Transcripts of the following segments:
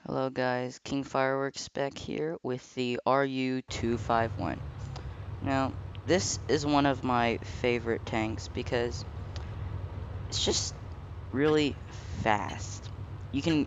Hello guys, King Fireworks back here with the RU-251. Now, this is one of my favorite tanks because it's just really fast. You can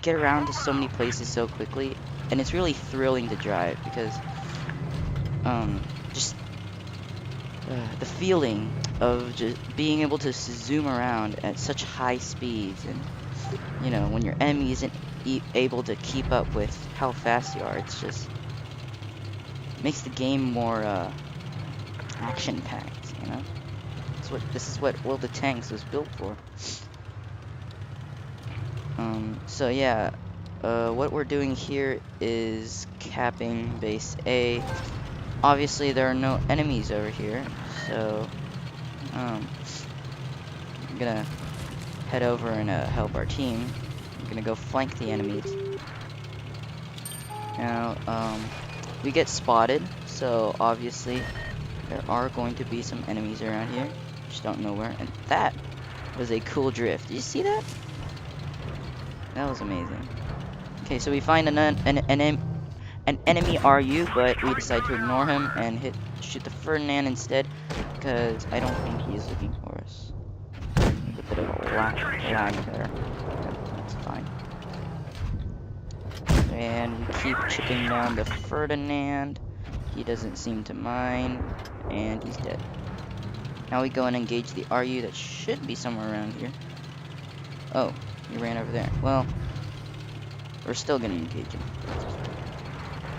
get around to so many places so quickly, and it's really thrilling to drive because just the feeling of just being able to zoom around at such high speeds, and when your enemy isn't able to keep up with how fast you are, it's just makes the game more action-packed, This is what World of Tanks was built for. So yeah, what we're doing here is capping base A. Obviously, there are no enemies over here, so I'm gonna head over and help our team. I'm gonna go flank the enemies. Now, we get spotted, so obviously there are going to be some enemies around here. Just don't know where. And that was a cool drift. Did you see that? That was amazing. Okay, so we find an enemy RU, but we decide to ignore him and shoot the Ferdinand instead, because I don't think he is looking for us. There's a bit of a lag there. That's fine. And we keep chipping down the Ferdinand. He doesn't seem to mind, and he's dead. Now we go and engage the RU that should be somewhere around here. Oh, he ran over there. Well, we're still gonna engage him.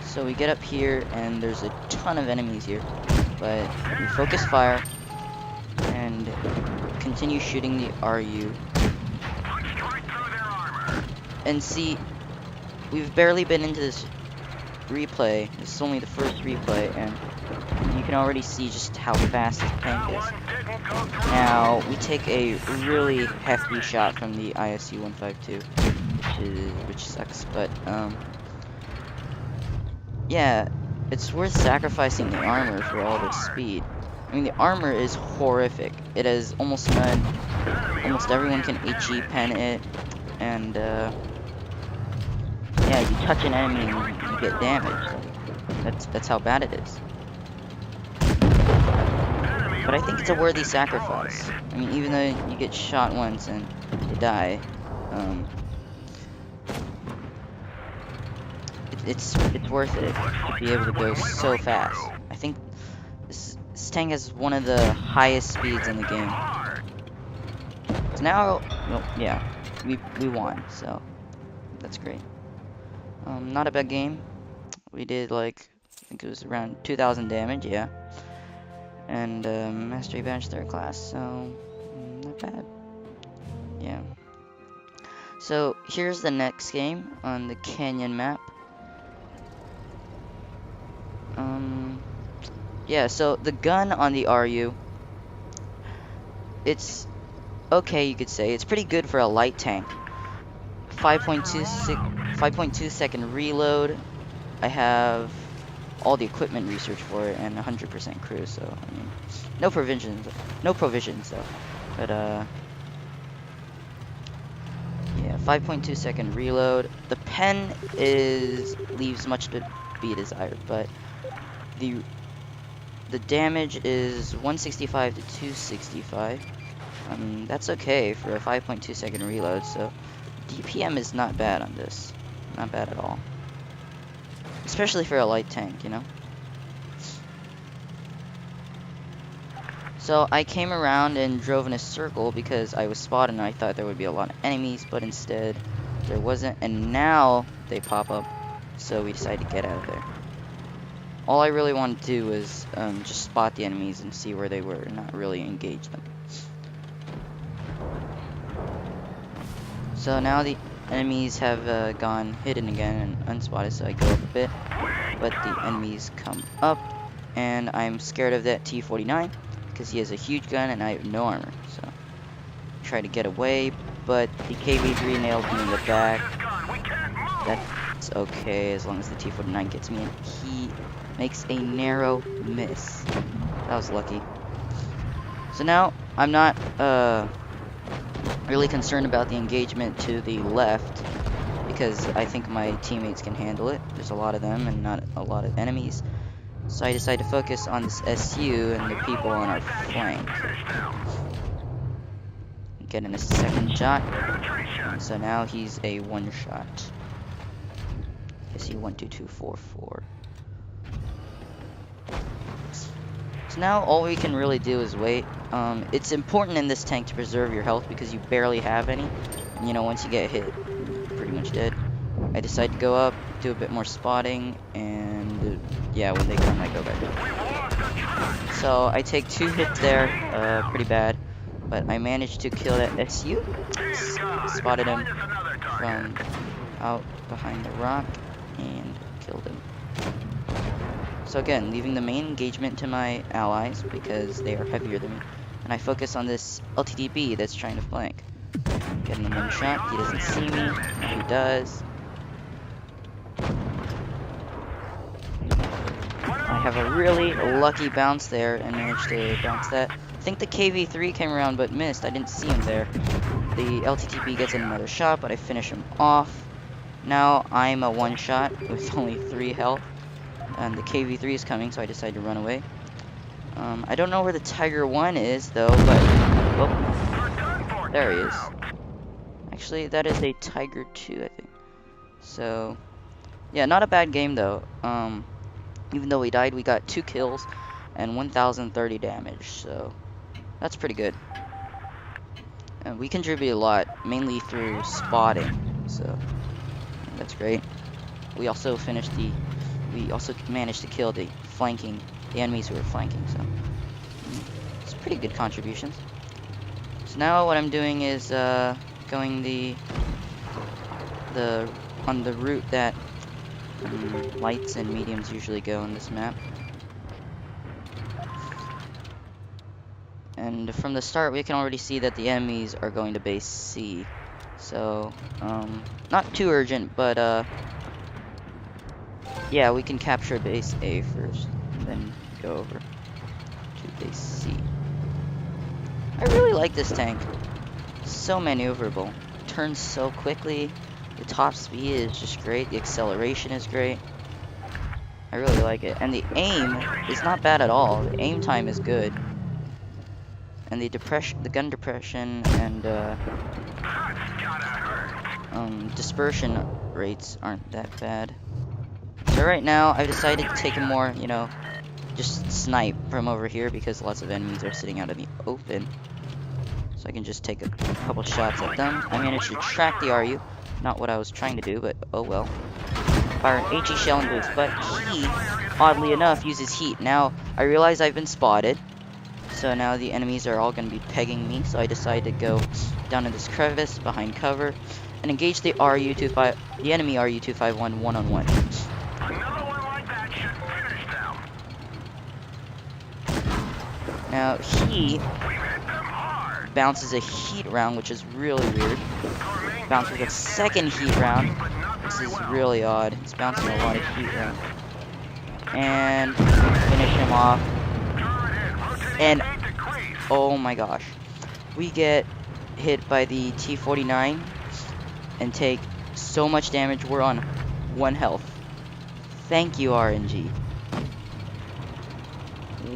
So we get up here, and there's a ton of enemies here, but we focus fire and continue shooting the RU. And see, we've barely been into this replay. This is only the first replay, and you can already see just how fast this tank is. Now, we take a really hefty shot from the ISU-152, which sucks, but, yeah, it's worth sacrificing the armor for all this speed. I mean, the armor is horrific. It has almost none. Almost everyone can HE pen it, and, yeah, you touch an enemy and you get damaged. That's how bad it is. But I think it's a worthy sacrifice. I mean, even though you get shot once and you die, it's worth it to be able to go so fast. I think this tank has one of the highest speeds in the game. So now, well, yeah, we won, so that's great. Not a bad game. We did like, I think it was around 2,000 damage, yeah. And Mastery Badge 3rd class, so not bad. Yeah. So here's the next game on the Canyon map. Yeah, so the gun on the RU, it's okay, you could say. It's pretty good for a light tank. 5.2 second reload. I have all the equipment research for it and 100% crew, so I mean, no provisions though. But yeah, 5.2 second reload. The pen leaves much to be desired, but the damage is 165 to 265. That's okay for a 5.2 second reload, so DPM is not bad on this. Not bad at all. Especially for a light tank, you know? So I came around and drove in a circle because I was spotted and I thought there would be a lot of enemies, but instead there wasn't, and now they pop up, so we decided to get out of there. All I really wanted to do was just spot the enemies and see where they were, and not really engage them. So now the enemies have gone hidden again and unspotted, so I go up a bit, but the enemies come up, and I'm scared of that T-49 because he has a huge gun and I have no armor, so try to get away, but the KV-3 nailed me in the back. That's okay as long as the T-49 gets me, and he makes a narrow miss. That was lucky. So now I'm not really concerned about the engagement to the left. because I think my teammates can handle it. There's a lot of them and not a lot of enemies. So I decided to focus on this SU and the people on our flank. Getting a second shot. And so now he's a one shot. SU 12244. So now all we can really do is wait. It's important in this tank to preserve your health because you barely have any. And, you know, once you get hit, you're pretty much dead. I decide to go up, do a bit more spotting, and yeah, when they come, I go back down. So I take 2 hits there, pretty bad, but I managed to kill that SU. Spotted him from out behind the rock and killed him. So again, leaving the main engagement to my allies because they are heavier than me. And I focus on this LTTB that's trying to flank. Getting him one shot, he doesn't see me, he does. I have a really lucky bounce there and managed to bounce that. I think the KV3 came around but missed, I didn't see him there. The LTTB gets another shot, but I finish him off. Now I'm a one shot with only 3 health. And the KV3 is coming, so I decided to run away. I don't know where the Tiger 1 is, though, but... Oh, there he is. Actually, that is a Tiger 2, I think. So, yeah, not a bad game, though. Even though we died, we got 2 kills and 1,030 damage, so that's pretty good. And we contribute a lot, mainly through spotting, so that's great. We also managed to kill the enemies who were flanking, so it's pretty good contributions. So now what I'm doing is going on the route that lights and mediums usually go on this map. And from the start we can already see that the enemies are going to base C. So not too urgent, but yeah, we can capture base A first, and then go over to base C. I really like this tank. So maneuverable. Turns so quickly. The top speed is just great. The acceleration is great. I really like it. And the aim is not bad at all. The aim time is good. And the gun depression and dispersion rates aren't that bad. So right now, I've decided to take a more, you know, just snipe from over here because lots of enemies are sitting out in the open. So I can just take a couple shots at them. I managed to track the RU. Not what I was trying to do, but oh well. Fire an HE shell into his butt. He, oddly enough, uses heat. Now, I realize I've been spotted. So now the enemies are all going to be pegging me. So I decided to go down in this crevice behind cover and engage the enemy RU-251 one-on-one. Now he bounces a heat round, which is really weird. Bounces a second heat round. This is really odd. He's bouncing a lot of heat rounds. And finish him off. And oh my gosh, we get hit by the T-49 and take so much damage. We're on 1 health. Thank you, RNG.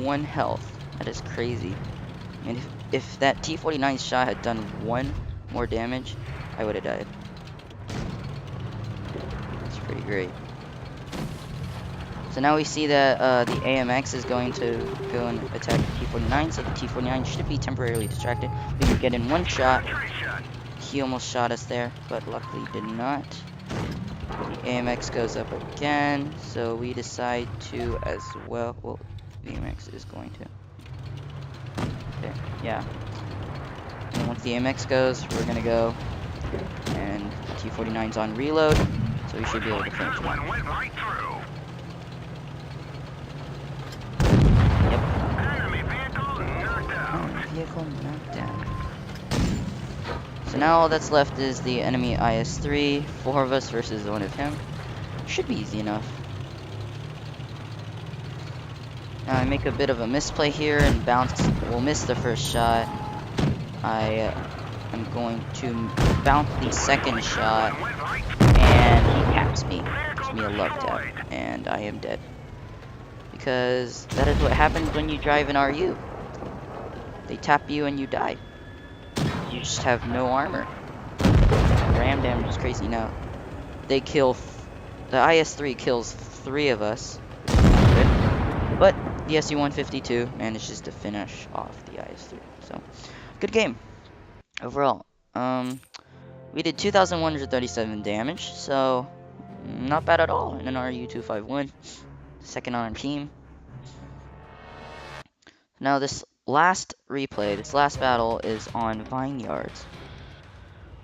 1 health. That is crazy. And if that T-49 shot had done 1 more damage, I would have died. That's pretty great. So now we see that the AMX is going to go and attack the T-49, so the T-49 should be temporarily distracted. We can get in 1 shot. He almost shot us there, but luckily did not. The AMX goes up again, so we decide to as well. Well, the AMX is going to. Okay, yeah. And once the AMX goes, we're gonna go, and T-49's on reload, so we should be able to finish one. Yep. Enemy vehicle knocked down. So now all that's left is the enemy IS-3, 4 of us versus 1 of him. Should be easy enough. Now I make a bit of a misplay here and we'll miss the first shot. I am going to bounce the second shot taps me, gives me a love tap, and I am dead. Because that is what happens when you drive an RU. They tap you and you die. You just have no armor. Ram damage is crazy. Now, they kill, the IS-3 kills 3 of us, which is not good. But the SU-152 manages to finish off the IS-3. So, good game overall. We did 2,137 damage, so not bad at all in an RU-251. Second on our team. Now this last replay, this last battle is on Vineyards.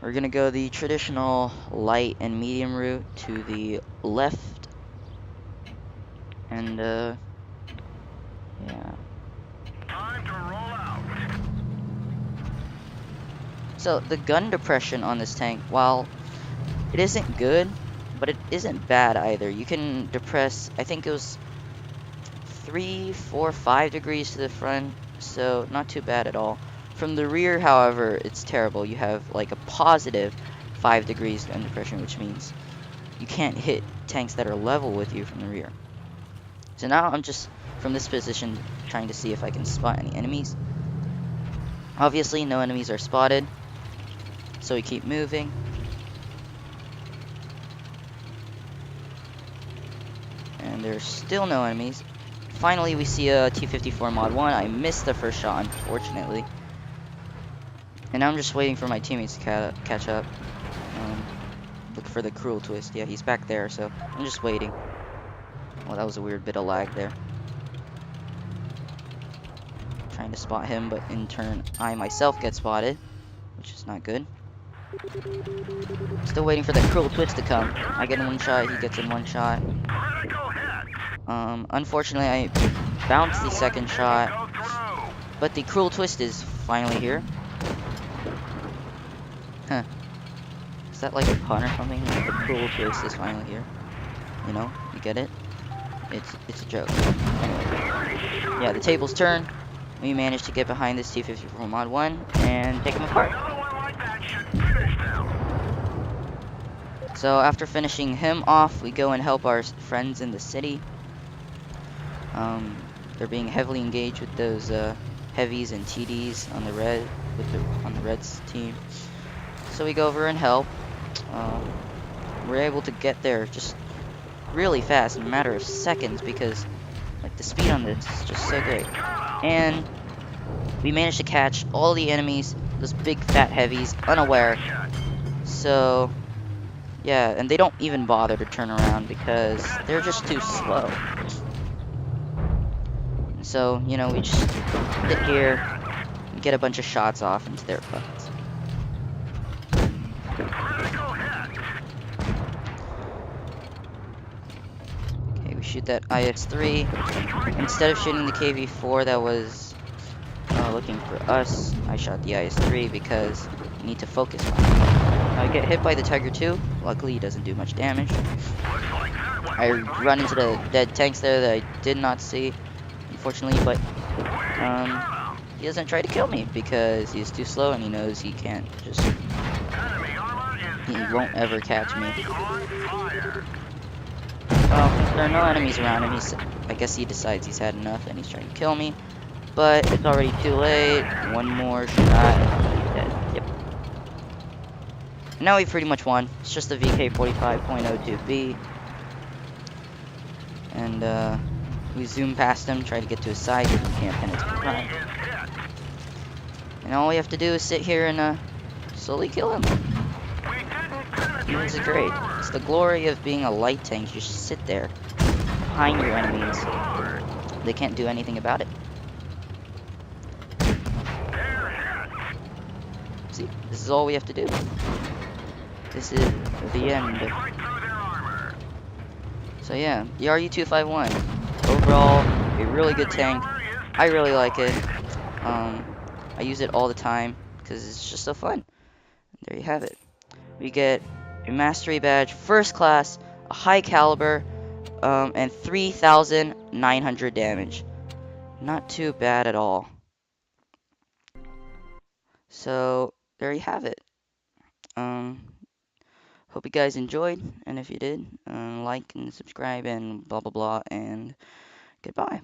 We're gonna go the traditional light and medium route to the left. And yeah. Time to roll out. So the gun depression on this tank, while it isn't good, but it isn't bad either. You can depress, I think it was 3, 4, 5 degrees to the front, so not too bad at all. From the rear, however, it's terrible. You have like a positive 5 degrees gun depression, which means you can't hit tanks that are level with you from the rear. So now I'm just, from this position, trying to see if I can spot any enemies. Obviously, no enemies are spotted, so we keep moving. And there's still no enemies. Finally, we see a T-54 Mod 1. I missed the first shot, unfortunately. And now I'm just waiting for my teammates to catch up. Look for the cruel twist. Yeah, he's back there, so I'm just waiting. Well, that was a weird bit of lag there. Trying to spot him, but in turn, I myself get spotted, which is not good. Still waiting for the cruel twist to come. I get in one shot, he gets in one shot. Unfortunately, I bounced the second shot, but the cruel twist is finally here. Huh. Is that like a pun or something? The cruel twist is finally here. You know, you get it? It's a joke. Anyway. Yeah, the tables turn. We managed to get behind this T-54 Mod 1 and take him apart. So after finishing him off, we go and help our friends in the city. They're being heavily engaged with those heavies and TDs on the on the Reds team. So we go over and help. We're able to get there just really fast in a matter of seconds because like the speed on this is just so great. And we managed to catch all the enemies, those big fat heavies, unaware. So yeah, and they don't even bother to turn around because they're just too slow. So, you know, we just sit here and get a bunch of shots off into their butts. Okay, we shoot that IS-3. Instead of shooting the KV-4 that was looking for us, I shot the IS-3 because you need to focus on it. I get hit by the Tiger II. Luckily, he doesn't do much damage. I run into the dead tanks there that I did not see, unfortunately, but he doesn't try to kill me because he's too slow and he knows he can't just, he won't ever catch me. Well, since there are no enemies around him, I guess he decides he's had enough and he's trying to kill me, but it's already too late. One more shot and he's dead. Yep. Now we've pretty much won. It's just the VK45.02B. And we zoom past him, try to get to his side, but we can't pin it to the front. And all we have to do is sit here and slowly kill him. This is great. It's the glory of being a light tank. You just sit there behind your enemies. They can't do anything about it. See, this is all we have to do. This is the end. So yeah, the RU-251. Overall, a really good tank. I really like it. I use it all the time because it's just so fun. There you have it. We get a mastery badge, first class, a high caliber, and 3,900 damage. Not too bad at all. So there you have it. Hope you guys enjoyed, and if you did, like and subscribe and blah blah blah, and goodbye.